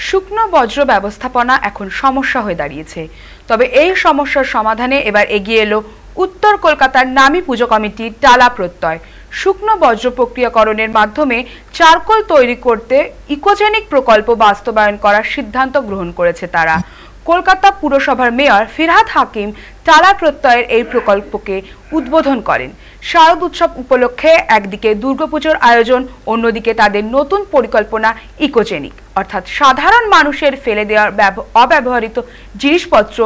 শুকনো বজ্র ব্যবস্থাপনা এখন সমস্যা হয়ে দাঁড়িয়েছে। তবে এই সমস্যার সমাধানে এবার এগিয়ে এলো উত্তর কলকাতার নামী পুজো কমিটি টালা প্রত্যয়। শুকনো বজ্র প্রক্রিয়াকরণের মাধ্যমে চারকোল তৈরি করতে ইকোজেনিক প্রকল্প বাস্তবায়ন করার সিদ্ধান্ত গ্রহণ করেছে তারা। কলকাতা পুরসভার মেয়র ফিরহাদ হাকিম টালা প্রত্যয়ের এই প্রকল্পকে উদ্বোধন করেন। শারদ উৎসব উপলক্ষে একদিকে দুর্গাপুজোর আয়োজন, অন্যদিকে তাদের নতুন পরিকল্পনা ইকোজেনিক, অর্থাৎ সাধারণ মানুষের ফেলে দেওয়ার অব্যবহৃত জিনিসপত্র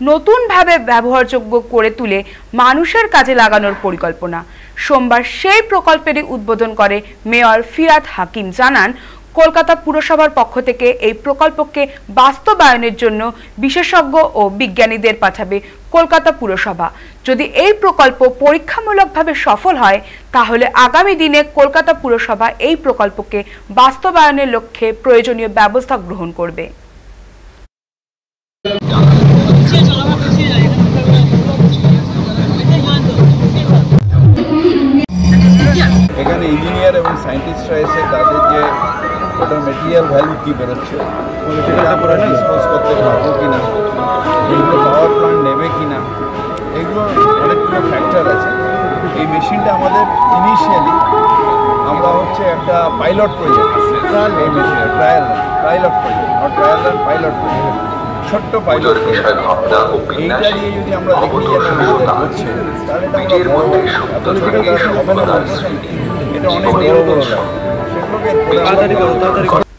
নতুনভাবে ব্যবহারযোগ্য করে তুলে মানুষের কাজে লাগানোর পরিকল্পনা। সোমবার সেই প্রকল্পেরই উদ্বোধন করে মেয়র ফিরহাদ হাকিম। জানান, কলকাতা পুরসভার পক্ষ থেকে এই প্রকল্পকে বাস্তবায়নের জন্য বিশেষজ্ঞ ও বিজ্ঞানীদের পাঠাবে কলকাতা পুরসভা। যদি এই প্রকল্প পরীক্ষামূলকভাবে সফল হয়, তাহলে আগামী দিনে কলকাতা পুরসভা এই প্রকল্পকে বাস্তবায়নের লক্ষ্যে প্রয়োজনীয় ব্যবস্থা গ্রহণ করবে। এখানে ইঞ্জিনিয়ার এবং সায়েন্টিস্টরা এসে তাদের যে ওটার মেটেরিয়াল ভ্যালু কী বেরোচ্ছে, আমরা ডিসপোজ করতে পারবো কি না, এগুলো পাওয়ার প্ল্যান্ট নেবে কি না, এগুলো অনেকগুলো ফ্যাক্টর আছে। এই মেশিনটা আমাদের ইনিশিয়ালি আমরা একটা পাইলট প্রজেক্ট, এই মেশিনের পাইলট প্রজেক্ট, ছোট্ট পাইলট প্রজেক্ট। এইটা দিয়ে যদি আমরা দেখি যে আমাদের হচ্ছে, তাহলে এটা আমরা বড় এত ছোটো হবে না, এটা অনেক বড় বড় সেগুলোকে